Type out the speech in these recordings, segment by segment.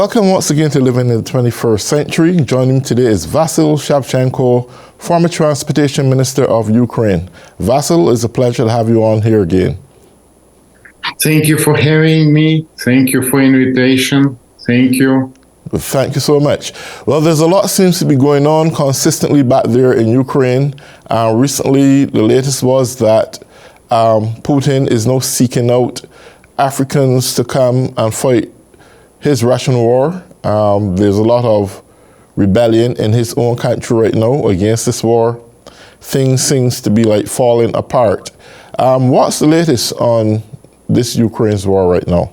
Welcome once again to Living in the 21st Century. Joining me today is Vasil Shevchenko, former Transportation Minister of Ukraine. Vasil, it's a pleasure to have you on here again. Thank you for having me. Thank you for invitation. Thank you. Thank you so much. Well, there's a lot seems to be going on consistently back there in Ukraine. Recently, the latest was that Putin is now seeking out Africans to come and fight his Russian war. There's a lot of rebellion in his own country right now against this war. Things seems to be like falling apart. What's the latest on this Ukraine's war right now?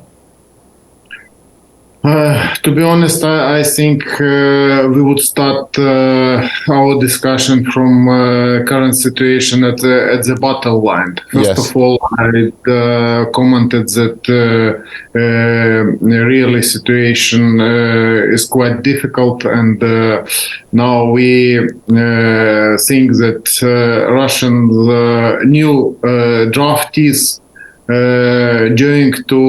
To be honest, I think we would start our discussion from current situation at the battle line. First of all, I commented that really situation is quite difficult, and now we think that Russian new draftees joining to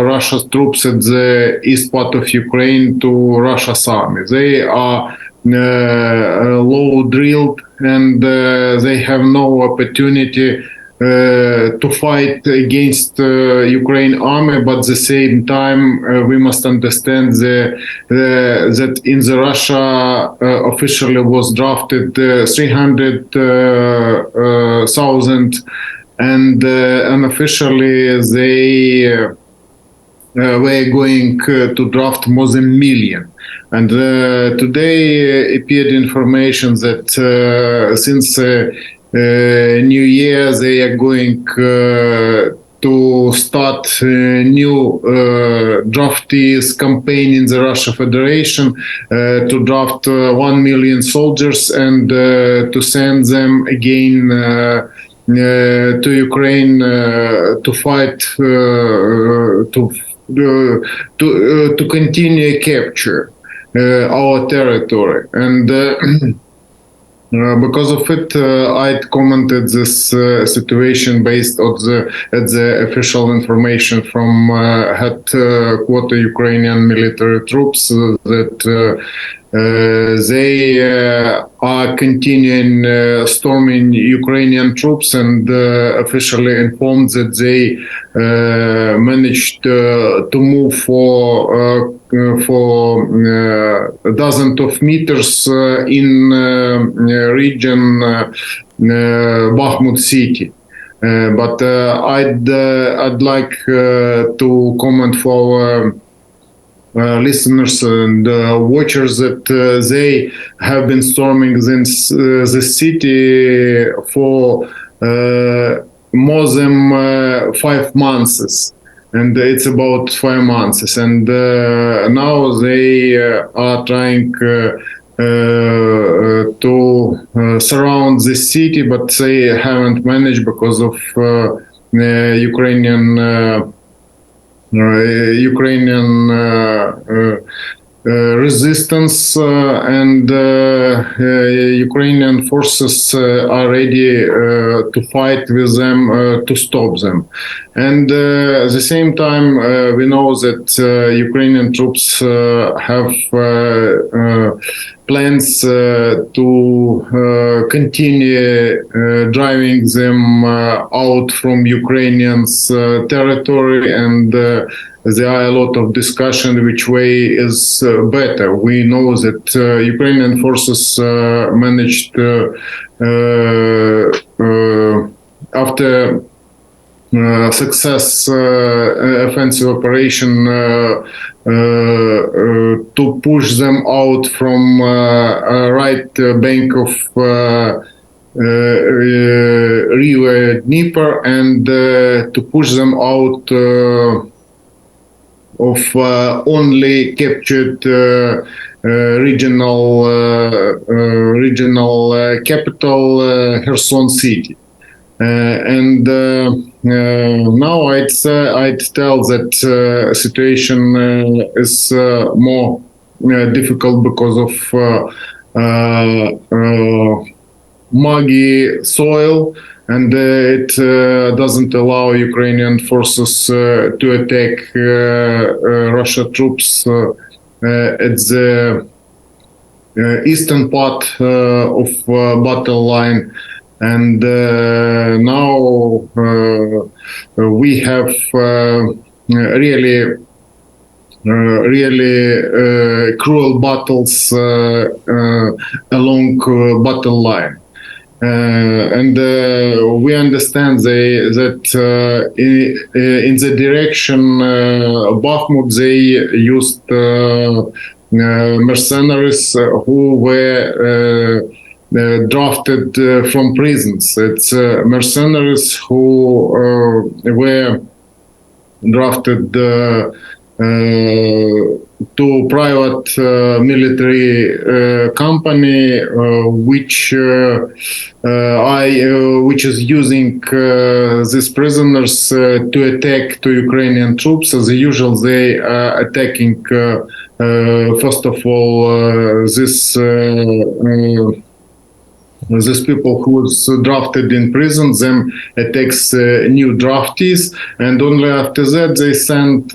Russia's troops at the east part of Ukraine to Russia's army. They are low drilled, and they have no opportunity to fight against Ukraine army, but at the same time we must understand that in the Russia officially was drafted 300,000, and unofficially they were going to draft more than 1 million. And today appeared information that since New Year they are going to start a new draftees campaign in the Russia Federation to draft 1 million soldiers and to send them again to Ukraine to fight to continue capture our territory. And because of it, I commented this situation based on the official information from headquarters Ukrainian military troops that they are continuing storming Ukrainian troops, and officially informed that they managed to move for dozens of meters in region Bakhmut city. But I'd like to comment for listeners and watchers that they have been storming the city for more than 5 months, and it's about 5 months, and now they are trying to surround the city, but they haven't managed because of Ukrainian resistance, and Ukrainian forces are ready to fight with them to stop them. And at the same time, we know that Ukrainian troops have plans to continue driving them out from Ukrainians' territory, and there are a lot of discussion which way is better. We know that Ukrainian forces managed after success offensive operation to push them out from right bank of river Dnieper, and to push them out of only captured regional capital Kherson city. And now I'd tell that situation is more difficult because of muggy soil, and it doesn't allow Ukrainian forces to attack Russia troops at the eastern part of battle line, and now we have really cruel battles along battle line. And we understand that in the direction Bakhmut they used mercenaries who were drafted from prisons. It's mercenaries who were drafted to private military company, which is using these prisoners to attack to Ukrainian troops. As usual, they are attacking first of all these people who was drafted in prison, then attacks new draftees, and only after that they send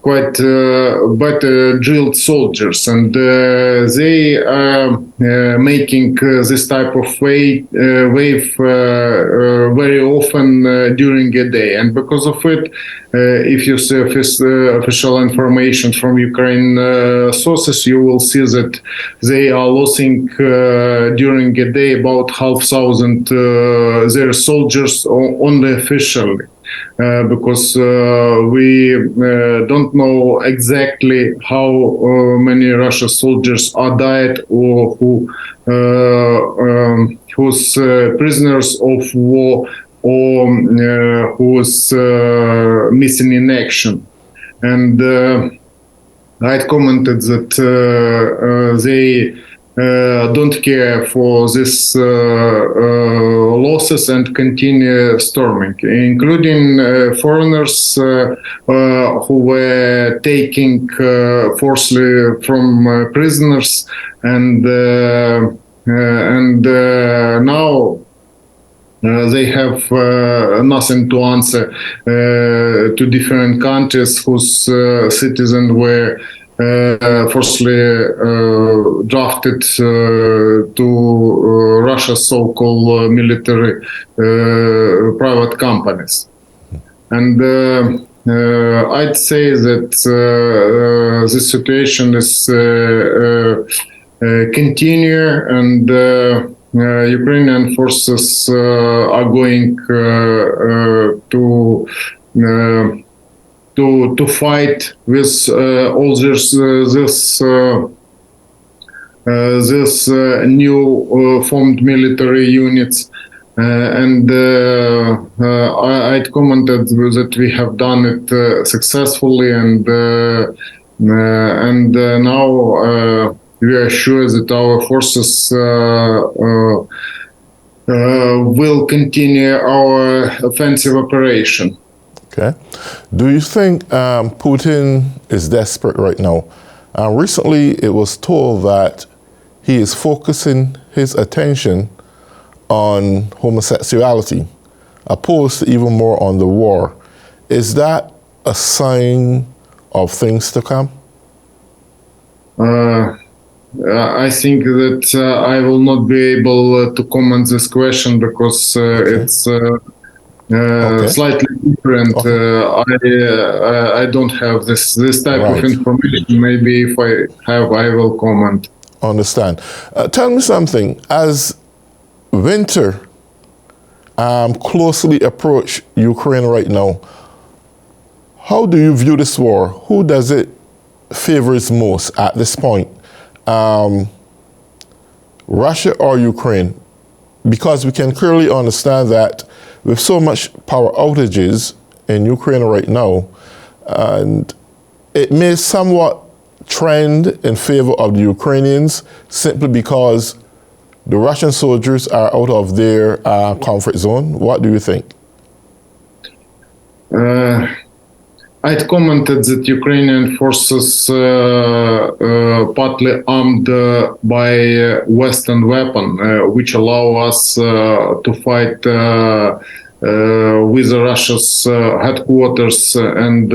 quite better drilled soldiers, and they are making this type of wave very often during a day. And because of it, if you see official information from Ukraine sources, you will see that they are losing during a day about 500 their soldiers only officially. Because we don't know exactly how many Russian soldiers are died or who's prisoners of war or who's missing in action. And I commented that they don't care for these losses and continue storming, including foreigners who were taking forcibly from prisoners, and now they have nothing to answer to different countries whose citizens were forcibly drafted to Russia's so-called military private companies. And I'd say that this situation is continue, and Ukrainian forces are going to fight with all this new formed military units, and I'd commented that we have done it successfully, and now we are sure that our forces will continue our offensive operation. Okay. Do you think Putin is desperate right now? Recently, it was told that he is focusing his attention on homosexuality, opposed to even more on the war. Is that a sign of things to come? I think that I will not be able to comment this question because it's slightly different. I don't have this type of information. Maybe if I have, I will comment. Understand. Tell me something. As winter closely approach Ukraine right now, how do you view this war? Who does it favors most at this point? Russia or Ukraine? Because we can clearly understand that with so much power outages in Ukraine right now, and it may somewhat trend in favor of the Ukrainians simply because the Russian soldiers are out of their comfort zone. What do you think? I'd commented that Ukrainian forces partly armed by Western weapon, which allow us to fight with Russia's headquarters and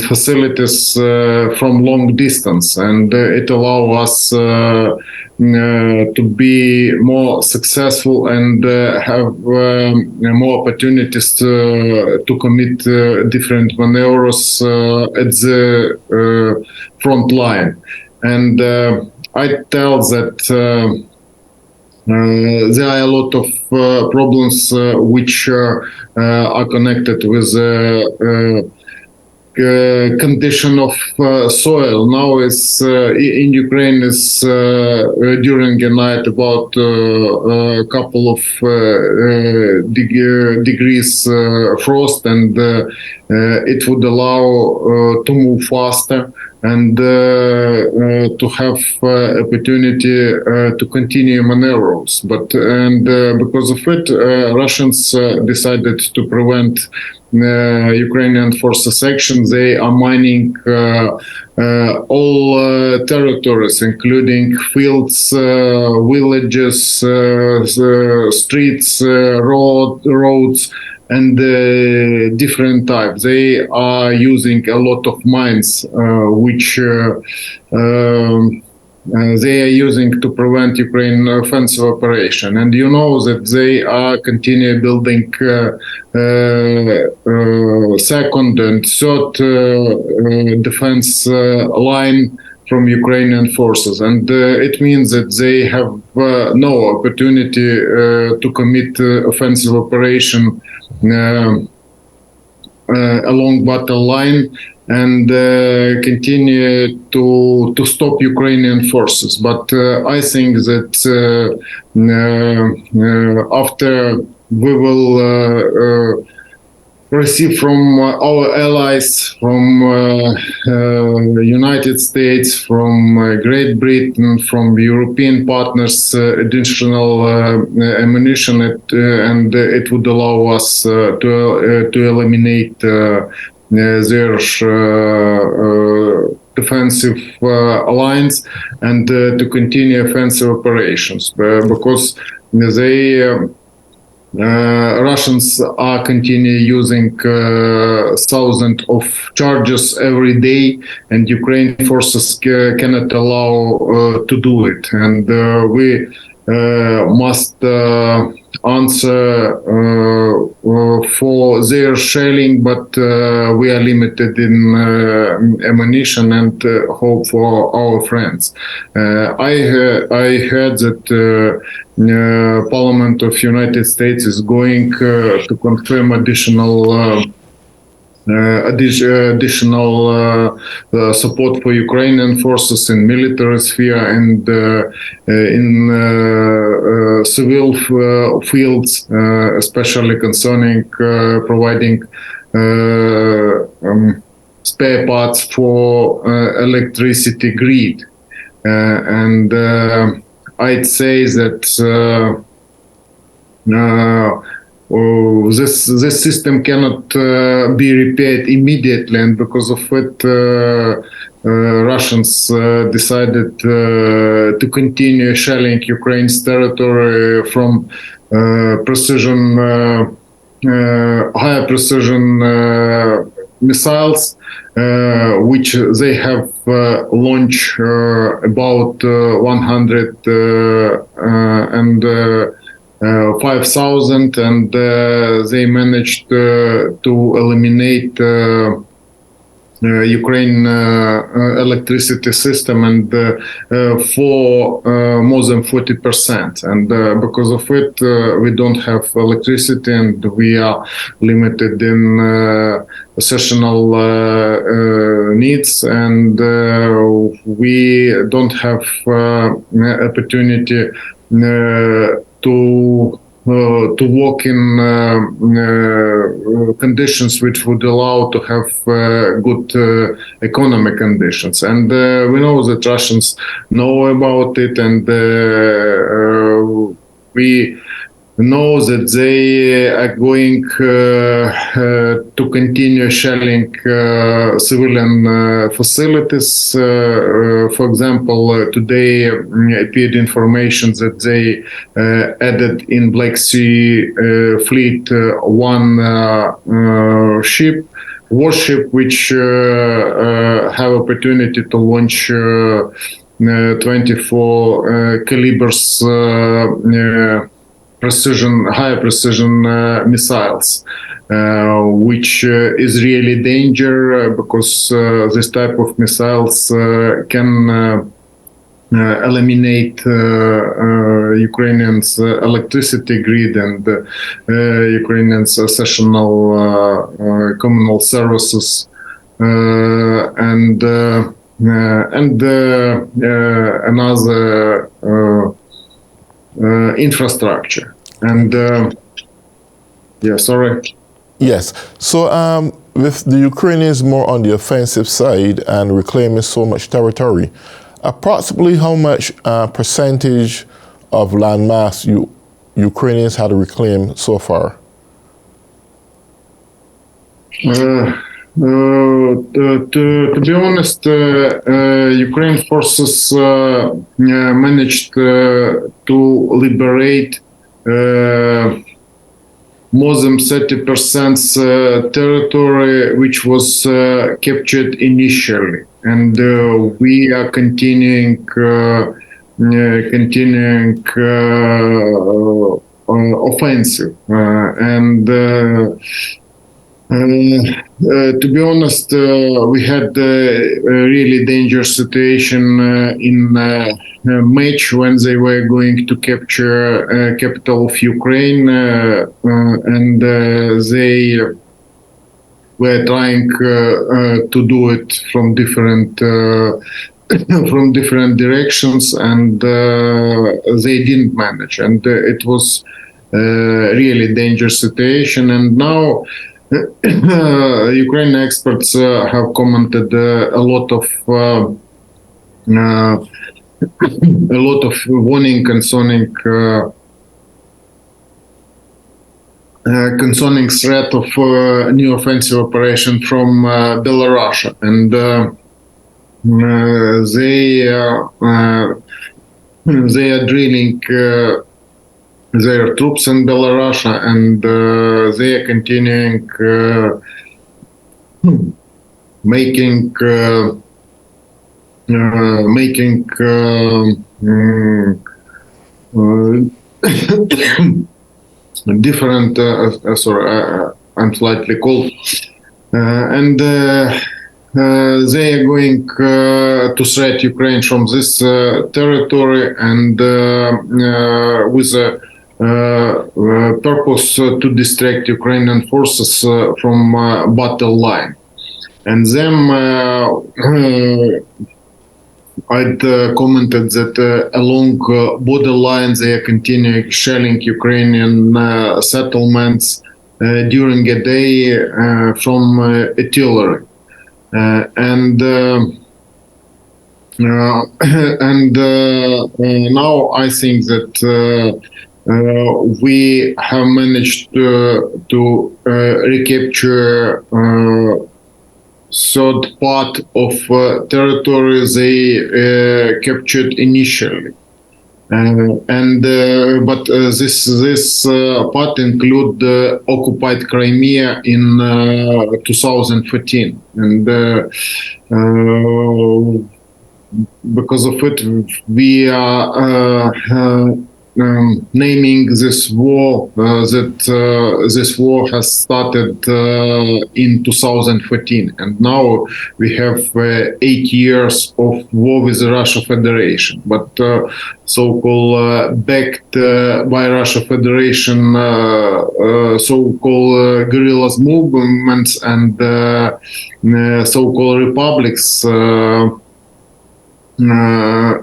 facilities from long distance, and it allows us to be more successful and have more opportunities to commit different maneuvers at the front line. And I tell that there are a lot of problems which are connected with condition of soil. Now is in Ukraine is during the night about a couple of degrees frost, and it would allow to move faster and to have opportunity to continue maneuvers. But because of it, Russians decided to prevent Ukrainian forces action. They are mining all territories, including fields, villages, streets, roads, and different types. They are using a lot of mines, which they are using to prevent Ukraine offensive operation. And you know that they are continue building second and third defense line from Ukrainian forces, and it means that they have no opportunity to commit offensive operation along battle line and continue to stop Ukrainian forces. But I think that after we will receive from our allies, from United States, from Great Britain, from European partners, additional ammunition, and it would allow us to eliminate their defensive alliance and to continue offensive operations, because they Russians are continue using thousands of charges every day, and Ukraine forces cannot allow to do it. And we must answer for their shelling, but we are limited in ammunition and hope for our friends. I heard that Parliament of United States is going to confirm additional support for Ukrainian forces in military sphere and in civil fields, especially concerning providing spare parts for electricity grid. And I'd say that this system cannot be repaired immediately, and because of it, Russians decided to continue shelling Ukraine's territory from higher precision missiles, which they have launched about 5,000, and they managed to eliminate Ukraine electricity system and for more than 40%. And because of it, we don't have electricity, and we are limited in sessional needs, and we don't have opportunity to work in conditions which would allow to have good economic conditions. And we know that Russians know about it, and we know that they are going to continue shelling civilian facilities. For example, today appeared information that they added in Black Sea fleet one warship, which have opportunity to launch 24 calibers high precision missiles, which is really danger because this type of missiles can eliminate Ukrainians' electricity grid and Ukrainians' essential communal services and another infrastructure. And sorry. Yes. So with the Ukrainians more on the offensive side and reclaiming so much territory, approximately how much percentage of landmass Ukrainians had reclaimed so far? To be honest, Ukraine forces managed to liberate more than 30% territory which was captured initially, and we are continuing offensive and. To be honest, we had a really dangerous situation in March when they were going to capture capital of Ukraine, and they were trying to do it from different directions, and they didn't manage, and it was really dangerous situation. And now Ukrainian experts have commented a lot of warning concerning threat of new offensive operation from Belarus, and they are drilling their troops in Belarus, and they are continuing making different. Sorry, I'm slightly cold, and they are going to threat Ukraine from this territory, and with a purpose to distract Ukrainian forces from battle line. And then I'd commented that along borderline they are continuing shelling Ukrainian settlements during a day from artillery. And now I think that we have managed to recapture third part of territory they captured initially, but this part include occupied Crimea in 2014, and because of it we are naming this war this war has started in 2014, and now we have 8 years of war with the Russia Federation, but so-called backed by Russia Federation so-called guerrillas movements and so-called republics.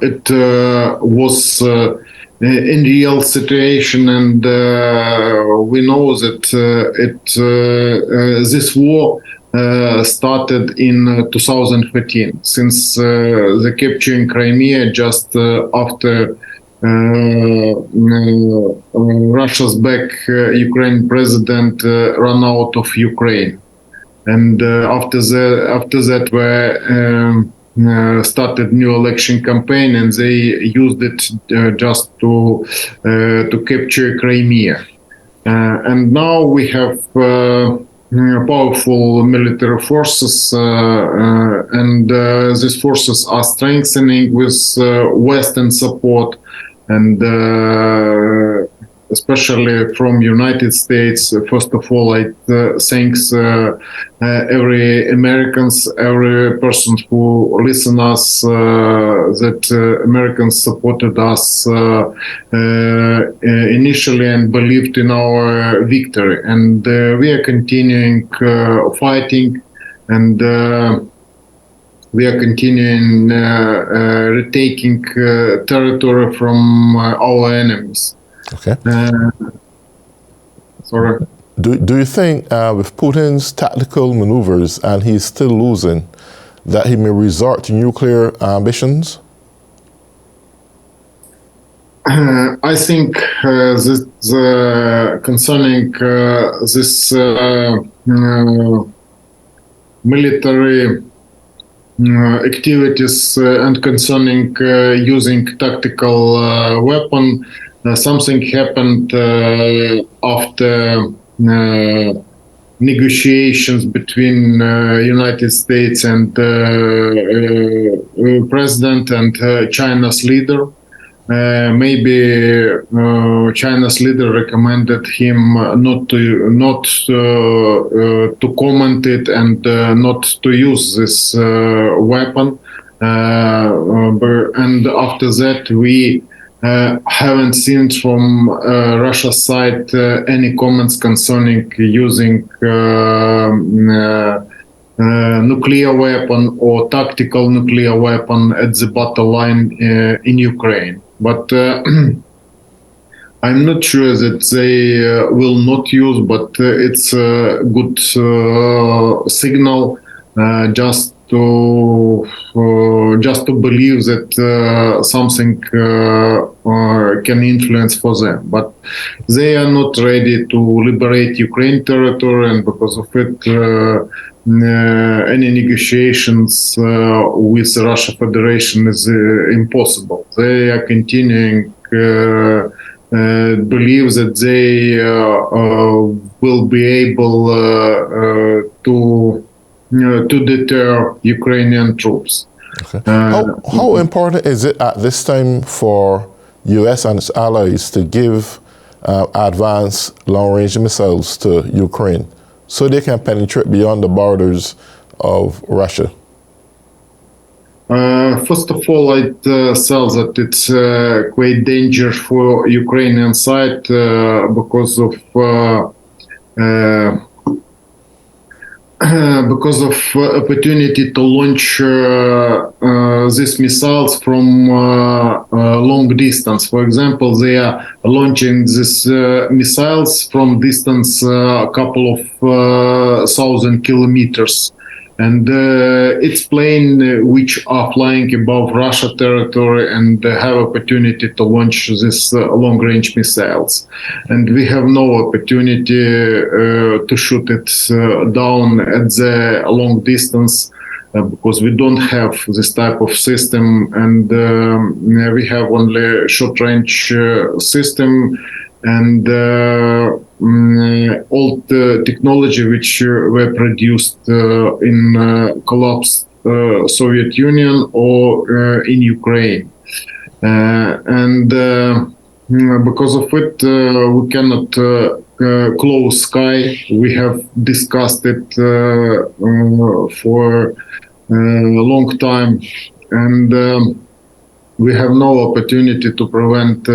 It was in real situation, and we know that this war started in 2014, since the capturing Crimea just after Russia's back Ukraine president ran out of Ukraine, and after that, we started new election campaign, and they used it just to capture Crimea. And now we have powerful military forces, and these forces are strengthening with Western support, and especially from United States. First of all, I thanks every Americans, every person who listen us, that Americans supported us initially and believed in our victory. And we are continuing fighting, and we are continuing retaking territory from our enemies. Okay. Sorry. Do you think with Putin's tactical maneuvers and he's still losing, that he may resort to nuclear ambitions? I think this concerning this military activities and concerning using tactical weapon, something happened after negotiations between United States and President and China's leader. Maybe China's leader recommended him not to comment it and not to use this weapon. And after that, we haven't seen from Russia's side any comments concerning using nuclear weapon or tactical nuclear weapon at the battle line in Ukraine. But I'm not sure that they will not use, but it's a good signal just to believe that something can influence for them. But they are not ready to liberate Ukraine territory, and because of it, any negotiations with the Russia Federation is impossible. They are continuing believe that they will be able to deter Ukrainian troops. Okay. How important is it at this time for U.S. and its allies to give advanced long-range missiles to Ukraine so they can penetrate beyond the borders of Russia? First of all, I'd say that it's quite dangerous for Ukrainian side because of opportunity to launch these missiles from long distance. For example, they are launching these missiles from distance a couple of thousand kilometers. And it's plane which are flying above Russia territory and have opportunity to launch these long-range missiles. And we have no opportunity to shoot it down at the long distance because we don't have this type of system, and we have only short-range system and old technology which were produced in collapsed Soviet Union or in Ukraine. And because of it, we cannot close sky. We have discussed it for a long time, and we have no opportunity to prevent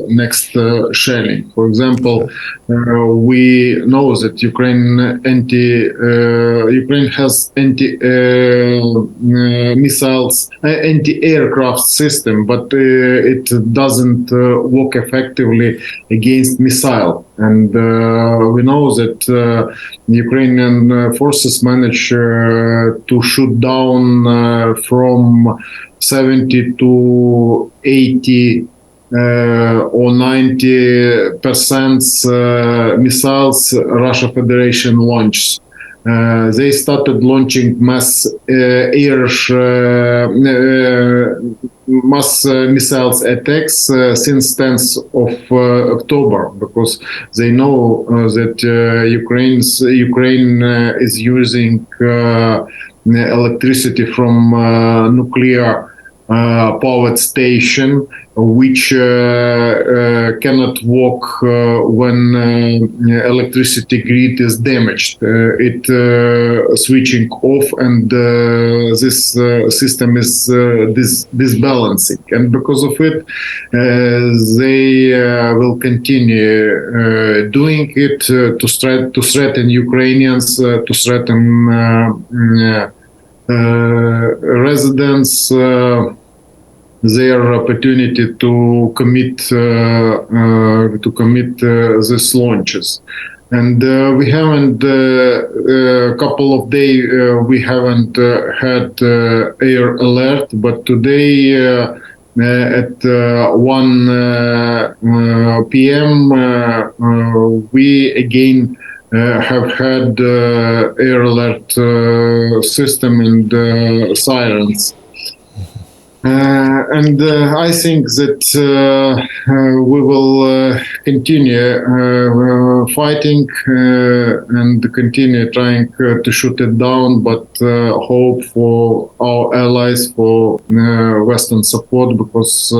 next shelling. For example, we know that Ukraine has missiles, anti-aircraft system, but it doesn't work effectively against missile. And we know that Ukrainian forces manage to shoot down from 70 to 80 or 90% missiles Russia Federation launches. They started launching mass missiles attacks since 10th of October, because they know that Ukraine is using electricity from nuclear powered station, which cannot work when electricity grid is damaged. It switching off, and this system is disbalancing, and because of it, they will continue doing it to threaten Ukrainians, to threaten residents, their opportunity to commit these launches. And we haven't couple of days we haven't had air alert, but today at 1 p.m. We again have had air alert system and sirens. And I think that we will continue fighting and continue trying to shoot it down, but hope for our allies for Western support, because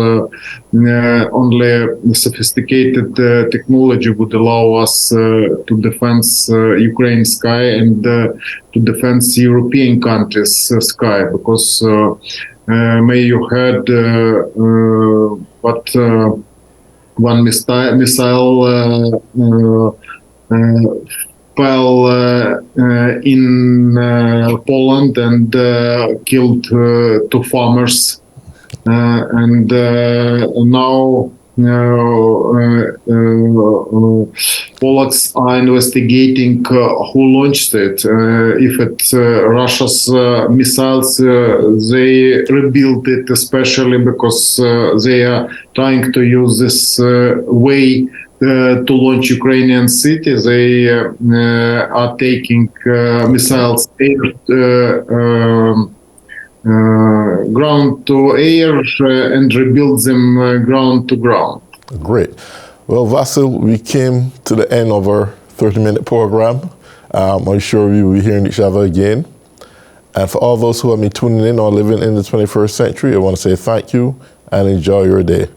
only sophisticated technology would allow us to defend Ukraine's sky and to defend European countries' sky, because may you heard but one missile fell in Poland and killed two farmers, and now Polacks are investigating who launched it. If it's Russia's missiles, they rebuilt it, especially because they are trying to use this way to launch Ukrainian cities. They are taking missiles ground to air and rebuild them ground to ground. Great. Well, Vasil, we came to the end of our 30-minute program. I'm sure we will be hearing each other again. And for all those who have been tuning in or living in the 21st century, I want to say thank you and enjoy your day.